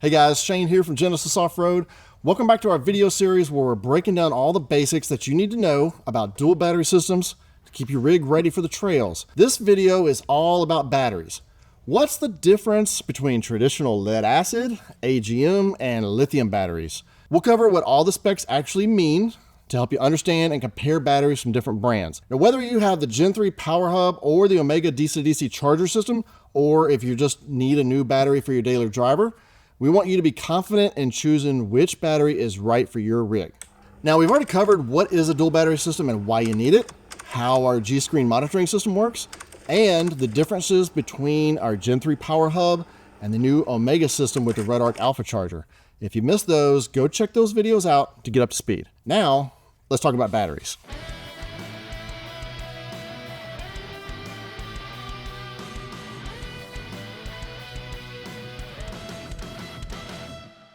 Hey guys, Shane here from Genesis Offroad. Welcome back to our video series where we're breaking down all the basics that you need to know about dual battery systems to keep your rig ready for the trails. This video is all about batteries. What's the difference between traditional lead acid, AGM, and lithium batteries? We'll cover what all the specs actually mean to help you understand and compare batteries from different brands. Now, whether you have the Gen 3 Power Hub or the Omega DC-DC charger system, or if you just need a new battery for your daily driver, we want you to be confident in choosing which battery is right for your rig. Now, we've already covered what is a dual battery system and why you need it, how our G-Screen monitoring system works, and the differences between our Gen 3 Power Hub and the new Omega system with the Red Arc Alpha charger. If you missed those, go check those videos out to get up to speed. Now, let's talk about batteries.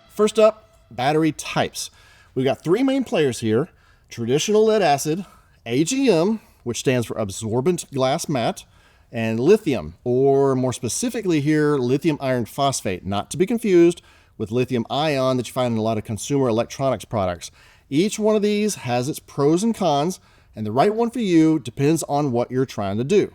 First up, battery types. We've got three main players here: traditional lead acid, AGM, which stands for absorbent glass mat, and lithium, or more specifically here, lithium iron phosphate, not to be confused with lithium ion that you find in a lot of consumer electronics products. Each one of these has its pros and cons, and the right one for you depends on what you're trying to do.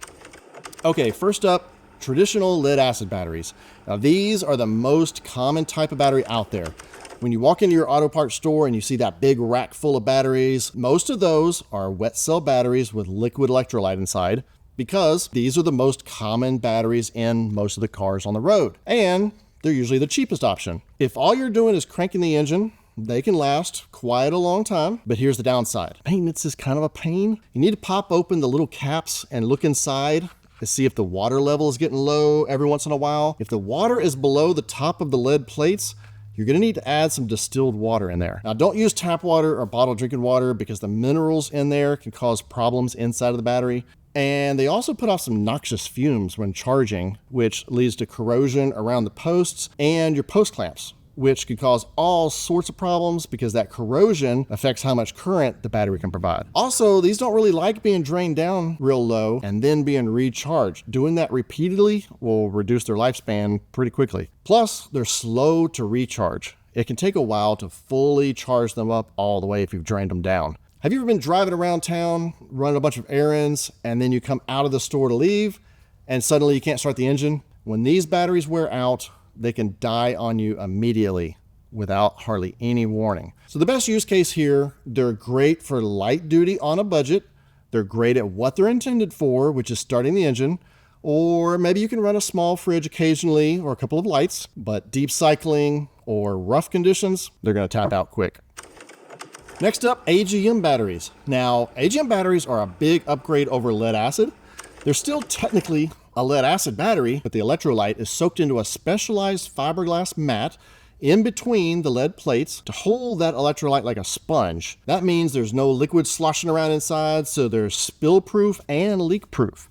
Okay, first up, traditional lead acid batteries. Now, these are the most common type of battery out there. When you walk into your auto parts store and you see that big rack full of batteries, most of those are wet cell batteries with liquid electrolyte inside, because these are the most common batteries in most of the cars on the road, and they're usually the cheapest option. If all you're doing is cranking the engine, they can last quite a long time, but here's the downside. Maintenance is kind of a pain. You need to pop open the little caps and look inside to see if the water level is getting low every once in a while. If the water is below the top of the lead plates, you're going to need to add some distilled water in there. Now, don't use tap water or bottled drinking water because the minerals in there can cause problems inside of the battery. And they also put off some noxious fumes when charging, which leads to corrosion around the posts and your post clamps, which could cause all sorts of problems because that corrosion affects how much current the battery can provide. Also, these don't really like being drained down real low and then being recharged. Doing that repeatedly will reduce their lifespan pretty quickly. Plus, they're slow to recharge. It can take a while to fully charge them up all the way if you've drained them down. Have you ever been driving around town, running a bunch of errands, and then you come out of the store to leave, and suddenly you can't start the engine? When these batteries wear out, they can die on you immediately without hardly any warning. So the best use case here, they're great for light duty on a budget. They're great at what they're intended for, which is starting the engine. Or maybe you can run a small fridge occasionally or a couple of lights, but deep cycling or rough conditions, they're going to tap out quick. Next up, AGM batteries. Now, AGM batteries are a big upgrade over lead acid. They're still technically a lead acid battery, but the electrolyte is soaked into a specialized fiberglass mat in between the lead plates to hold that electrolyte like a sponge. That means there's no liquid sloshing around inside, so they're spill proof and leak proof.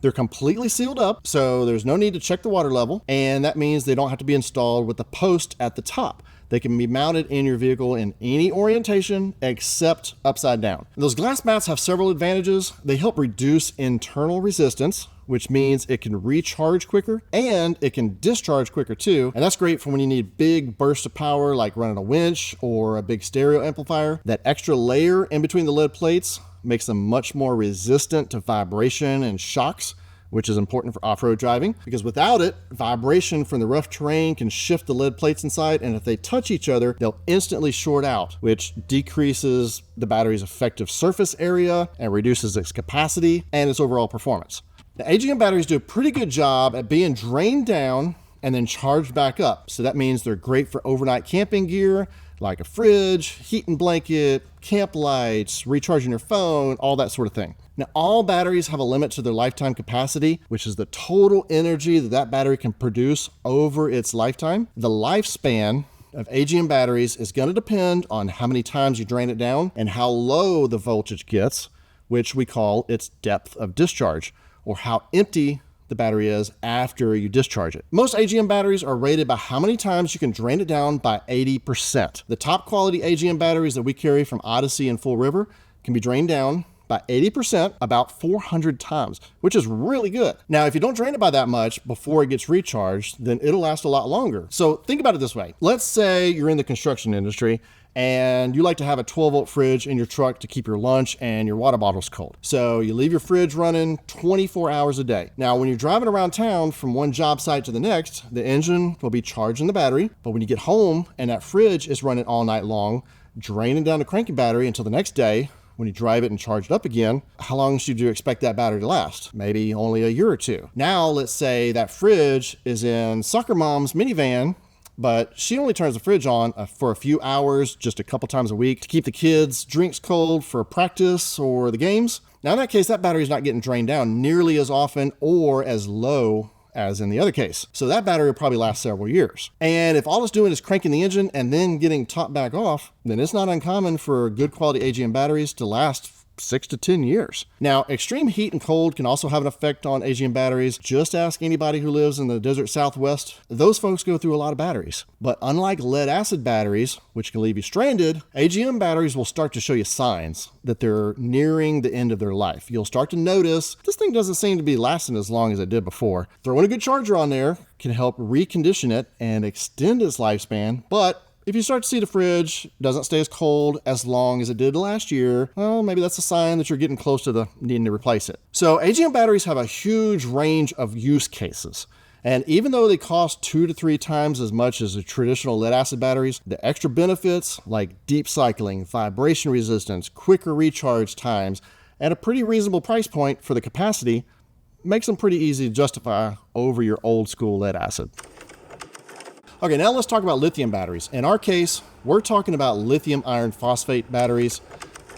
They're completely sealed up, so there's no need to check the water level, and that means they don't have to be installed with the post at the top. They can be mounted in your vehicle in any orientation except upside down. Those glass mats have several advantages. They help reduce internal resistance, which means it can recharge quicker and it can discharge quicker too. And that's great for when you need big bursts of power, like running a winch or a big stereo amplifier. That extra layer in between the lead plates makes them much more resistant to vibration and shocks, which is important for off-road driving, because without it, vibration from the rough terrain can shift the lead plates inside, and if they touch each other, they'll instantly short out, which decreases the battery's effective surface area and reduces its capacity and its overall performance. Now, AGM batteries do a pretty good job at being drained down and then charged back up, so that means they're great for overnight camping gear, like a fridge, heating blanket, camp lights, recharging your phone, all that sort of thing. Now, all batteries have a limit to their lifetime capacity, which is the total energy that battery can produce over its lifetime. The lifespan of AGM batteries is going to depend on how many times you drain it down and how low the voltage gets, which we call its depth of discharge, or how empty the battery is after you discharge it. Most AGM batteries are rated by how many times you can drain it down by 80%. The top quality AGM batteries that we carry from Odyssey and Full River can be drained down by 80% about 400 times, which is really good. Now, if you don't drain it by that much before it gets recharged, then it'll last a lot longer. So think about it this way. Let's say you're in the construction industry and you like to have a 12-volt fridge in your truck to keep your lunch and your water bottles cold. So you leave your fridge running 24 hours a day. Now, when you're driving around town from one job site to the next, the engine will be charging the battery. But when you get home and that fridge is running all night long, draining down the cranking battery until the next day, when you drive it and charge it up again, how long should you expect that battery to last? Maybe only a year or two. Now, let's say that fridge is in soccer mom's minivan, but she only turns the fridge on for a few hours, just a couple times a week, to keep the kids' drinks cold for practice or the games. Now, in that case, that battery is not getting drained down nearly as often or as low as in the other case. So that battery will probably last several years. And if all it's doing is cranking the engine and then getting topped back off, then it's not uncommon for good quality AGM batteries to last 6 to 10 years. Now, extreme heat and cold can also have an effect on AGM batteries. Just ask anybody who lives in the desert Southwest. Those folks go through a lot of batteries. But unlike lead acid batteries, which can leave you stranded, AGM batteries will start to show you signs that they're nearing the end of their life. You'll start to notice this thing doesn't seem to be lasting as long as it did before. Throwing a good charger on there can help recondition it and extend its lifespan, but if you start to see the fridge doesn't stay as cold as long as it did last year, well, maybe that's a sign that you're getting close to needing to replace it. So AGM batteries have a huge range of use cases. And even though they cost 2 to 3 times as much as the traditional lead acid batteries, the extra benefits like deep cycling, vibration resistance, quicker recharge times, at a pretty reasonable price point for the capacity makes them pretty easy to justify over your old school lead acid. Okay, now let's talk about lithium batteries. In our case, we're talking about lithium iron phosphate batteries.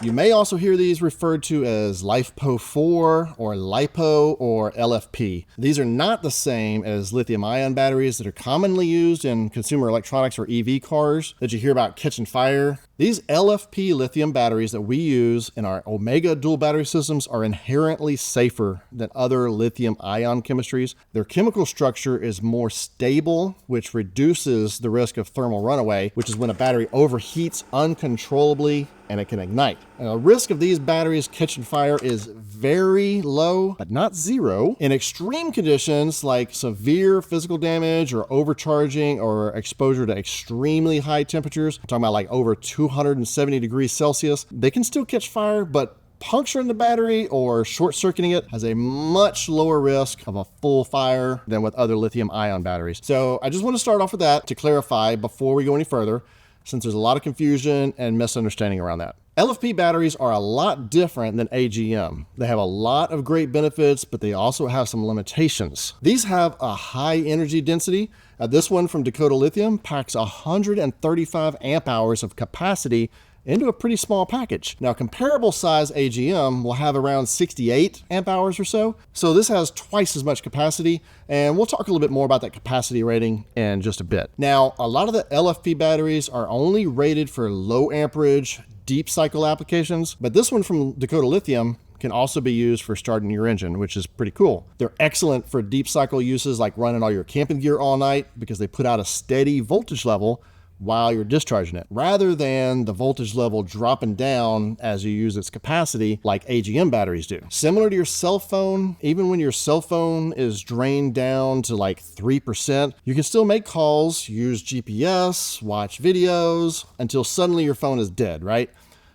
You may also hear these referred to as LiFePO4 or LiPo or LFP. These are not the same as lithium ion batteries that are commonly used in consumer electronics or EV cars that you hear about catching fire. These LFP lithium batteries that we use in our Omega dual battery systems are inherently safer than other lithium ion chemistries. Their chemical structure is more stable, which reduces the risk of thermal runaway, which is when a battery overheats uncontrollably and it can ignite. And the risk of these batteries catching fire is very low, but not zero. In extreme conditions like severe physical damage or overcharging or exposure to extremely high temperatures, I'm talking about like over 270 degrees Celsius, they can still catch fire, but puncturing the battery or short-circuiting it has a much lower risk of a full fire than with other lithium ion batteries. So I just want to start off with that to clarify before we go any further, since there's a lot of confusion and misunderstanding around that. LFP batteries are a lot different than AGM. They have a lot of great benefits, but they also have some limitations. These have a high energy density. This one from Dakota Lithium packs 135 amp hours of capacity into a pretty small package. Now, comparable size AGM will have around 68 amp hours or so. So this has twice as much capacity, and we'll talk a little bit more about that capacity rating in just a bit. Now, a lot of the LFP batteries are only rated for low amperage, deep cycle applications, but this one from Dakota Lithium can also be used for starting your engine, which is pretty cool. They're excellent for deep cycle uses like running all your camping gear all night because they put out a steady voltage level while you're discharging it, rather than the voltage level dropping down as you use its capacity like AGM batteries do. Similar to your cell phone, even when your cell phone is drained down to like 3%, you can still make calls, use GPS, watch videos, until suddenly your phone is dead, right?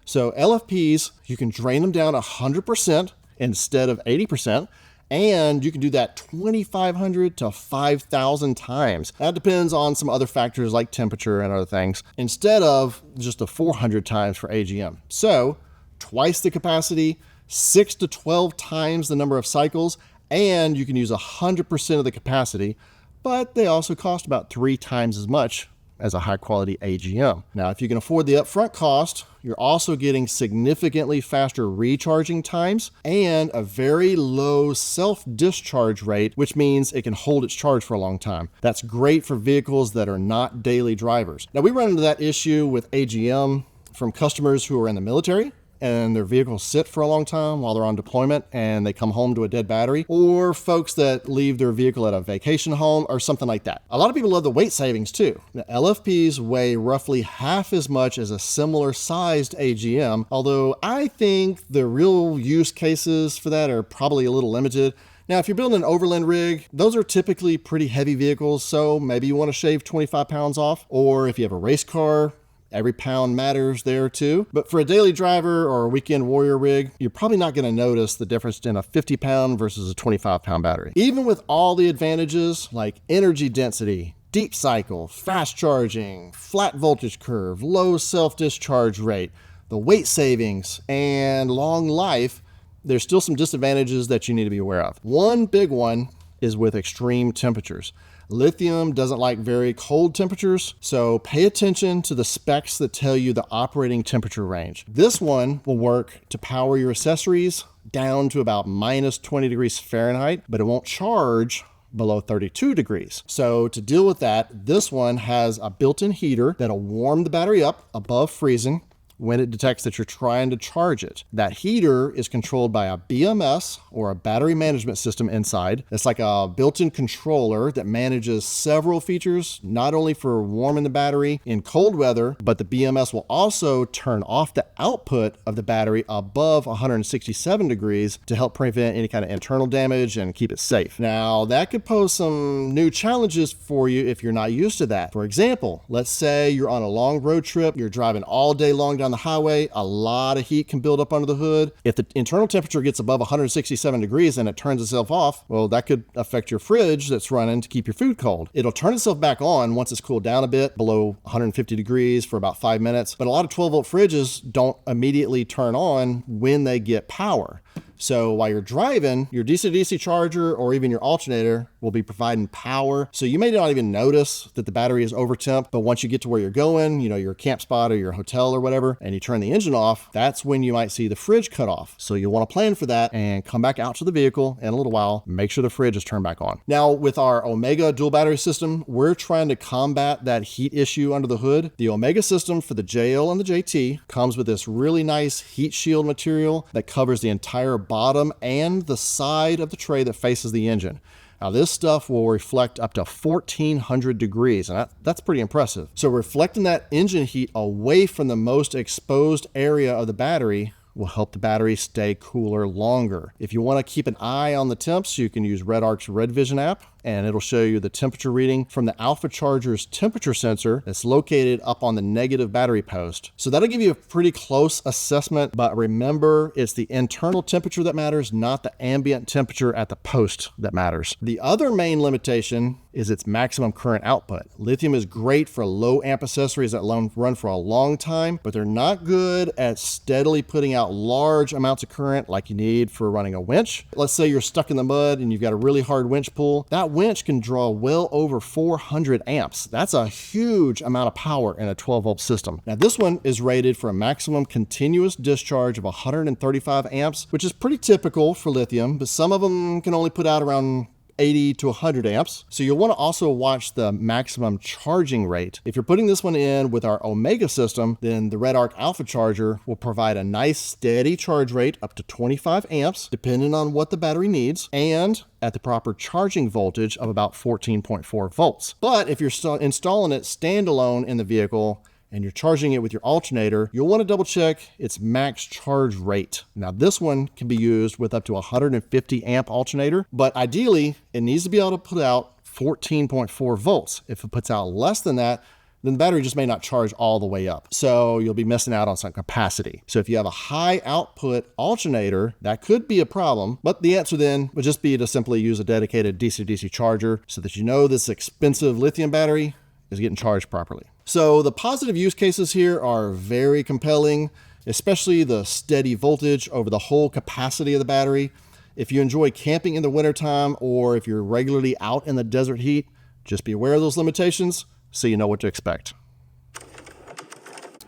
So LFPs, you can drain them down 100% instead of 80%, and you can do that 2,500 to 5,000 times. That depends on some other factors like temperature and other things, instead of just the 400 times for AGM. So twice the capacity, 6 to 12 times the number of cycles, and you can use 100% of the capacity, but they also cost about 3 times as much as a high quality AGM. Now, if you can afford the upfront cost, you're also getting significantly faster recharging times and a very low self-discharge rate, which means it can hold its charge for a long time. That's great for vehicles that are not daily drivers. Now, we run into that issue with AGM from customers who are in the military and their vehicles sit for a long time while they're on deployment and they come home to a dead battery, or folks that leave their vehicle at a vacation home or something like that. A lot of people love the weight savings too. Now, LFPs weigh roughly half as much as a similar sized AGM, although I think the real use cases for that are probably a little limited. Now, if you're building an overland rig, those are typically pretty heavy vehicles, so maybe you want to shave 25 pounds off. Or if you have a race car, every pound matters there too. But for a daily driver or a weekend warrior rig, you're probably not going to notice the difference in a 50-pound versus a 25-pound battery. Even with all the advantages like energy density, deep cycle, fast charging, flat voltage curve, low self-discharge rate, the weight savings, and long life, there's still some disadvantages that you need to be aware of. One big one is with extreme temperatures. Lithium doesn't like very cold temperatures, so pay attention to the specs that tell you the operating temperature range. This one will work to power your accessories down to about minus 20 degrees Fahrenheit, but it won't charge below 32 degrees. So to deal with that, this one has a built-in heater that'll warm the battery up above freezing when it detects that you're trying to charge it. That heater is controlled by a BMS, or a battery management system inside. It's like a built-in controller that manages several features, not only for warming the battery in cold weather, but the BMS will also turn off the output of the battery above 167 degrees to help prevent any kind of internal damage and keep it safe. Now, that could pose some new challenges for you if you're not used to that. For example, let's say you're on a long road trip, you're driving all day long down the highway, a lot of heat can build up under the hood. If the internal temperature gets above 167 degrees and it turns itself off, well, that could affect your fridge that's running to keep your food cold. It'll turn itself back on once it's cooled down a bit, below 150 degrees for about 5 minutes. But a lot of 12-volt fridges don't immediately turn on when they get power. So while you're driving, your DC-DC charger or even your alternator will be providing power. So you may not even notice that the battery is over temp, but once you get to where you're going, you know, your camp spot or your hotel or whatever, and you turn the engine off, that's when you might see the fridge cut off. So you'll want to plan for that and come back out to the vehicle in a little while, make sure the fridge is turned back on. Now with our Omega dual battery system, we're trying to combat that heat issue under the hood. The Omega system for the JL and the JT comes with this really nice heat shield material that covers the entire bottom and the side of the tray that faces the engine. Now this stuff will reflect up to 1400 degrees, and that's pretty impressive. So reflecting that engine heat away from the most exposed area of the battery will help the battery stay cooler longer. If you want to keep an eye on the temps, you can use RedArc's Red Vision app, and it'll show you the temperature reading from the Alpha Charger's temperature sensor that's located up on the negative battery post. So that'll give you a pretty close assessment, but remember, it's the internal temperature that matters, not the ambient temperature at the post that matters. The other main limitation is its maximum current output. Lithium is great for low amp accessories that run for a long time, but they're not good at steadily putting out large amounts of current like you need for running a winch. Let's say you're stuck in the mud and you've got a really hard winch pull. That winch can draw well over 400 amps. That's a huge amount of power in a 12-volt system. Now this one is rated for a maximum continuous discharge of 135 amps, which is pretty typical for lithium, but some of them can only put out around 80 to 100 amps. So you'll want to also watch the maximum charging rate. If you're putting this one in with our Omega system, then the RedArc Alpha Charger will provide a nice steady charge rate up to 25 amps, depending on what the battery needs, and at the proper charging voltage of about 14.4 volts. But if you're installing it standalone in the vehicle, and you're charging it with your alternator, you'll want to double check its max charge rate. Now this one can be used with up to 150 amp alternator, but ideally it needs to be able to put out 14.4 volts. If it puts out less than that, then the battery just may not charge all the way up. So you'll be missing out on some capacity. So if you have a high output alternator, that could be a problem, but the answer then would just be to simply use a dedicated DC-DC charger so that you know this expensive lithium battery is getting charged properly. So the positive use cases here are very compelling, especially the steady voltage over the whole capacity of the battery. If you enjoy camping in the wintertime, or if you're regularly out in the desert heat, just be aware of those limitations so you know what to expect.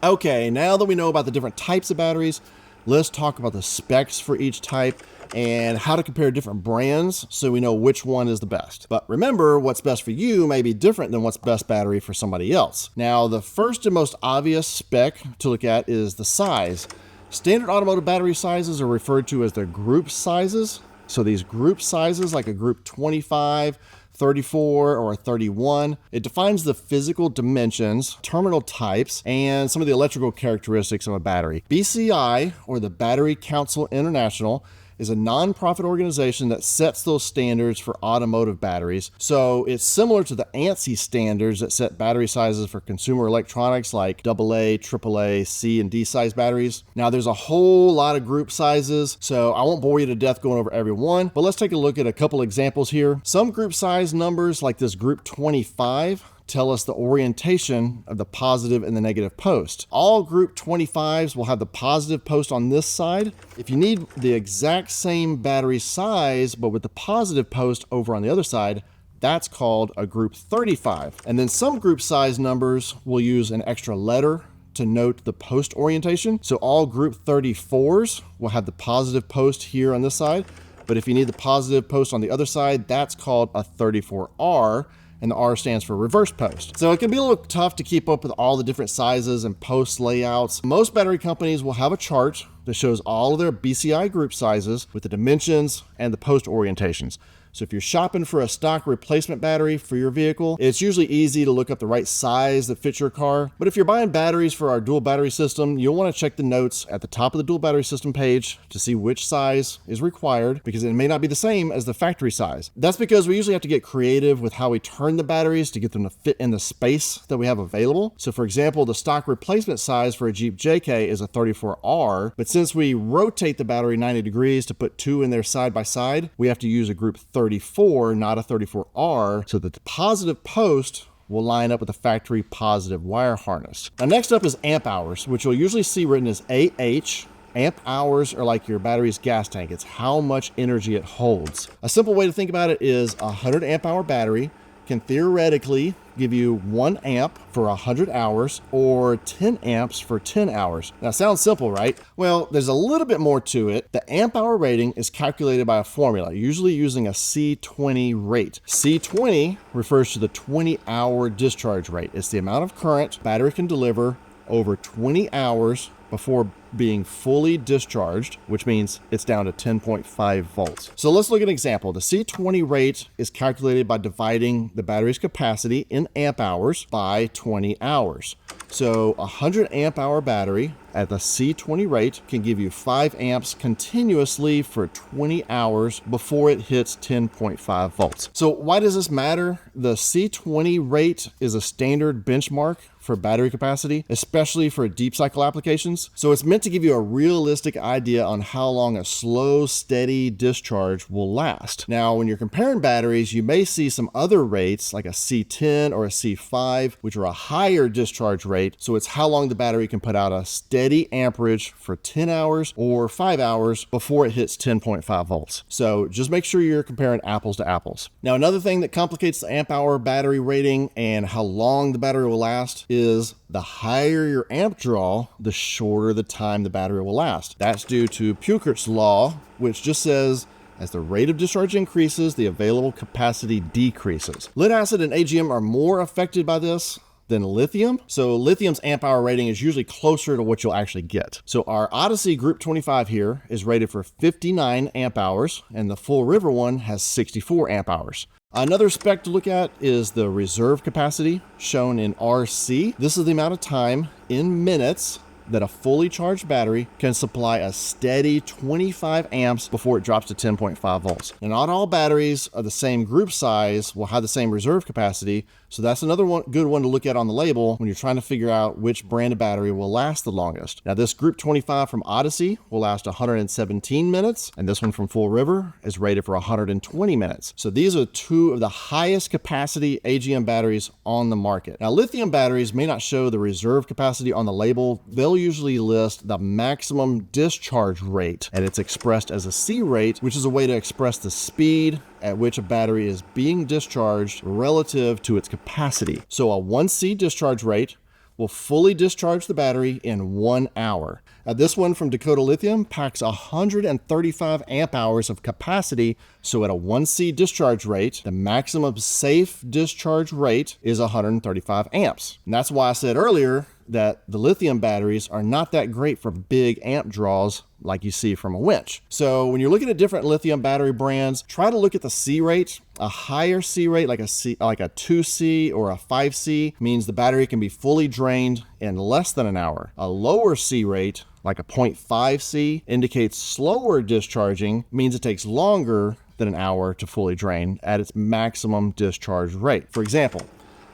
Okay, now that we know about the different types of batteries, let's talk about the specs for each type and how to compare different brands so we know which one is the best. But remember, what's best for you may be different than what's best battery for somebody else. Now, the first and most obvious spec to look at is the size. Standard automotive battery sizes are referred to as their group sizes. So these group sizes, like a group 25, 34, or a 31, it defines the physical dimensions, terminal types, and some of the electrical characteristics of a battery. BCI, or the Battery Council International, is a nonprofit organization that sets those standards for automotive batteries. So it's similar to the ANSI standards that set battery sizes for consumer electronics like AA, AAA, C, and D size batteries. Now there's a whole lot of group sizes, so I won't bore you to death going over every one, but let's take a look at a couple examples here. Some group size numbers, like this group 25, tell us the orientation of the positive and the negative post. All group 25s will have the positive post on this side. If you need the exact same battery size, but with the positive post over on the other side, that's called a group 35. And then some group size numbers will use an extra letter to note the post orientation. So all group 34s will have the positive post here on this side. But if you need the positive post on the other side, that's called a 34R. And the R stands for reverse post. So it can be a little tough to keep up with all the different sizes and post layouts. Most battery companies will have a chart that shows all of their BCI group sizes with the dimensions and the post orientations. So if you're shopping for a stock replacement battery for your vehicle, it's usually easy to look up the right size that fits your car. But if you're buying batteries for our dual battery system, you'll want to check the notes at the top of the dual battery system page to see which size is required, because it may not be the same as the factory size. That's because we usually have to get creative with how we turn the batteries to get them to fit in the space that we have available. So for example, the stock replacement size for a Jeep JK is a 34R, but since we rotate the battery 90 degrees to put two in there side by side, we have to use a group 34, not a 34R, so that the positive post will line up with the factory positive wire harness. Now next up is amp hours, which you'll usually see written as AH. Amp hours are like your battery's gas tank. It's how much energy it holds. A simple way to think about it is a 100 amp hour battery can theoretically give you 1 amp for 100 hours or 10 amps for 10 hours. Now, sounds simple, right? Well, there's a little bit more to it. The amp hour rating is calculated by a formula, usually using a C20 rate. C20 refers to the 20-hour discharge rate. It's the amount of current battery can deliver over 20 hours before being fully discharged, which means it's down to 10.5 volts. So let's look at an example. The C20 rate is calculated by dividing the battery's capacity in amp hours by 20 hours. So a 100 amp hour battery at the C20 rate can give you 5 amps continuously for 20 hours before it hits 10.5 volts. So why does this matter? The C20 rate is a standard benchmark for battery capacity, especially for deep cycle applications. So it's meant to give you a realistic idea on how long a slow, steady discharge will last. Now, when you're comparing batteries, you may see some other rates like a C10 or a C5, which are a higher discharge rate. So it's how long the battery can put out a steady amperage for 10 hours or 5 hours before it hits 10.5 volts. So just make sure you're comparing apples to apples. Now, another thing that complicates the amp hour battery rating and how long the battery will last is the higher your amp draw, the shorter the time the battery will last. That's due to Puchert's law, which just says as the rate of discharge increases, the available capacity decreases. Lead acid and AGM are more affected by this than lithium. So lithium's amp hour rating is usually closer to what you'll actually get. So our Odyssey Group 25 here is rated for 59 amp hours, and the Full River one has 64 amp hours. Another spec to look at is the reserve capacity, shown in RC. This is the amount of time in minutes that a fully charged battery can supply a steady 25 amps before it drops to 10.5 volts. Now, not all batteries of the same group size will have the same reserve capacity, so that's another good one to look at on the label when you're trying to figure out which brand of battery will last the longest. Now, this Group 25 from Odyssey will last 117 minutes, and this one from Full River is rated for 120 minutes. So these are two of the highest capacity AGM batteries on the market. Now, lithium batteries may not show the reserve capacity on the label. They'll usually list the maximum discharge rate, and it's expressed as a C rate, which is a way to express the speed at which a battery is being discharged relative to its capacity. So a 1C discharge rate will fully discharge the battery in 1 hour. Now, this one from Dakota Lithium packs 135 amp hours of capacity. So at a 1C discharge rate, the maximum safe discharge rate is 135 amps. And that's why I said earlier, that the lithium batteries are not that great for big amp draws like you see from a winch. So when you're looking at different lithium battery brands, try to look at the C rate. A higher C rate, like a 2C or a 5C, means the battery can be fully drained in less than an hour. A lower C rate, like a 0.5C, indicates slower discharging, means it takes longer than an hour to fully drain at its maximum discharge rate. For example,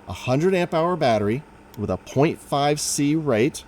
a 100 amp hour battery with a 0.5C rate,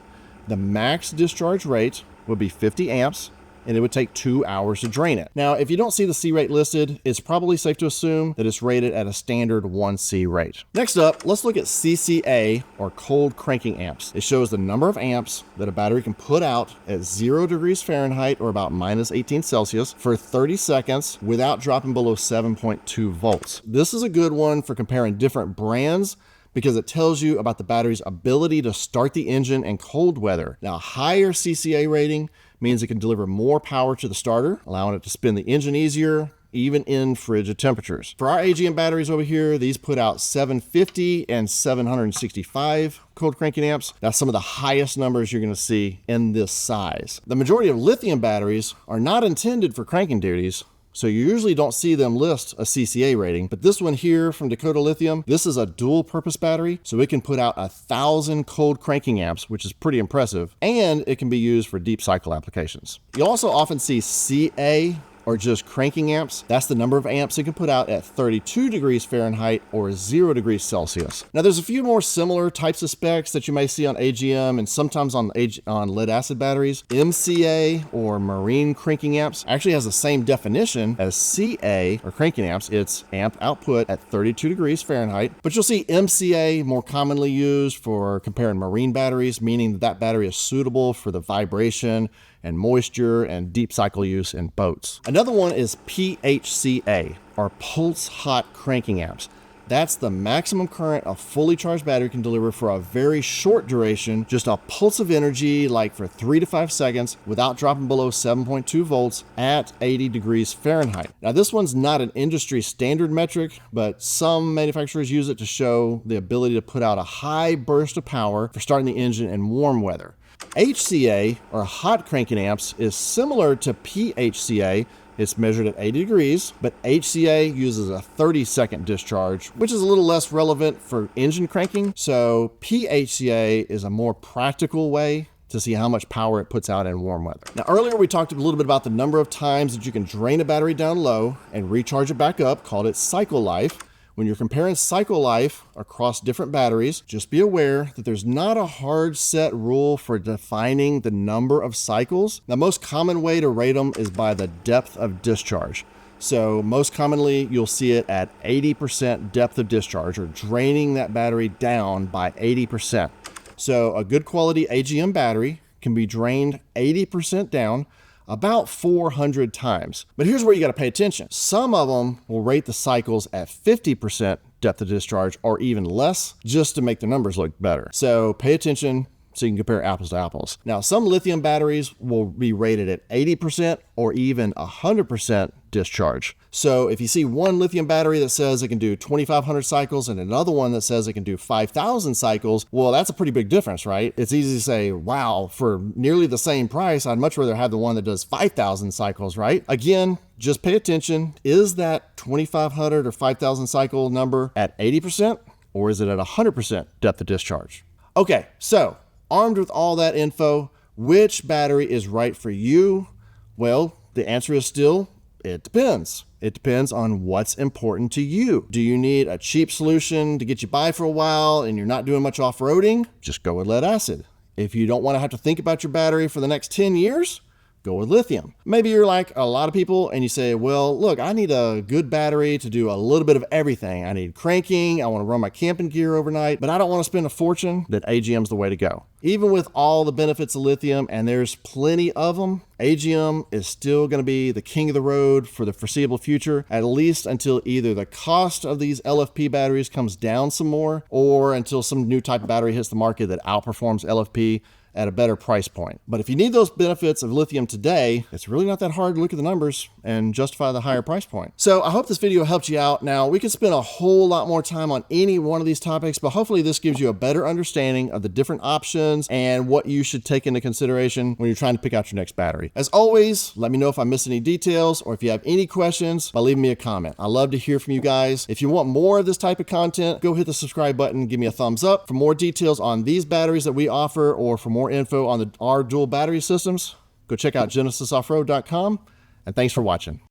the max discharge rate would be 50 amps, and it would take 2 hours to drain it. Now, if you don't see the C rate listed, it's probably safe to assume that it's rated at a standard 1C rate. Next up, let's look at CCA, or cold cranking amps. It shows the number of amps that a battery can put out at 0 degrees Fahrenheit, or about minus 18 Celsius, for 30 seconds without dropping below 7.2 volts. This is a good one for comparing different brands, because it tells you about the battery's ability to start the engine in cold weather. Now, a higher CCA rating means it can deliver more power to the starter, allowing it to spin the engine easier, even in frigid temperatures. For our AGM batteries over here, these put out 750 and 765 cold cranking amps. That's some of the highest numbers you're going to see in this size. The majority of lithium batteries are not intended for cranking duties, so you usually don't see them list a CCA rating, but this one here from Dakota Lithium, this is a dual purpose battery, so it can put out 1,000 cold cranking amps, which is pretty impressive, and it can be used for deep cycle applications. You'll also often see CA, or just cranking amps. That's the number of amps it can put out at 32 degrees Fahrenheit or 0 degrees Celsius. Now, there's a few more similar types of specs that you may see on AGM and sometimes on lead acid batteries. MCA, or marine cranking amps, actually has the same definition as CA, or cranking amps. It's amp output at 32 degrees Fahrenheit, but you'll see MCA more commonly used for comparing marine batteries, meaning that that battery is suitable for the vibration and moisture and deep cycle use in boats. Another one is PHCA, or pulse hot cranking amps. That's the maximum current a fully charged battery can deliver for a very short duration, just a pulse of energy, like for 3 to 5 seconds, without dropping below 7.2 volts at 80 degrees Fahrenheit. Now, this one's not an industry standard metric, but some manufacturers use it to show the ability to put out a high burst of power for starting the engine in warm weather. HCA, or hot cranking amps, is similar to PHCA. It's measured at 80 degrees, but HCA uses a 30-second discharge, which is a little less relevant for engine cranking. So PHCA is a more practical way to see how much power it puts out in warm weather. Now, earlier we talked a little bit about the number of times that you can drain a battery down low and recharge it back up, called its cycle life. When you're comparing cycle life across different batteries, just be aware that there's not a hard set rule for defining the number of cycles. The most common way to rate them is by the depth of discharge. So most commonly, you'll see it at 80% depth of discharge, or draining that battery down by 80%. So a good quality AGM battery can be drained 80% down about 400 times. But here's where you got to pay attention. Some of them will rate the cycles at 50% depth of discharge or even less, just to make the numbers look better. So pay attention so you can compare apples to apples. Now, some lithium batteries will be rated at 80% or even 100% discharge. So if you see one lithium battery that says it can do 2,500 cycles and another one that says it can do 5,000 cycles, well, that's a pretty big difference, right? It's easy to say, wow, for nearly the same price, I'd much rather have the one that does 5,000 cycles, right? Again, just pay attention. Is that 2,500 or 5,000 cycle number at 80%, or is it at 100% depth of discharge? Okay, so armed with all that info, which battery is right for you? Well, the answer is still, it depends. It depends on what's important to you. Do you need a cheap solution to get you by for a while and you're not doing much off-roading? Just go with lead acid. If you don't want to have to think about your battery for the next 10 years, go with lithium. Maybe you're like a lot of people and you say, well, look, I need a good battery to do a little bit of everything. I need cranking, I want to run my camping gear overnight, but I don't want to spend a fortune. Then AGM's the way to go. Even with all the benefits of lithium, and there's plenty of them, AGM is still going to be the king of the road for the foreseeable future, at least until either the cost of these LFP batteries comes down some more, or until some new type of battery hits the market that outperforms LFP. at a better price point. But if you need those benefits of lithium today, it's really not that hard to look at the numbers and justify the higher price point. So I hope this video helped you out. Now, we could spend a whole lot more time on any one of these topics, but hopefully this gives you a better understanding of the different options and what you should take into consideration when you're trying to pick out your next battery. As always, let me know if I missed any details or if you have any questions by leaving me a comment. I love to hear from you guys. If you want more of this type of content, go hit the subscribe button, give me a thumbs up. For more details on these batteries that we offer or for more info on our dual battery systems, go check out genesisoffroad.com, and thanks for watching.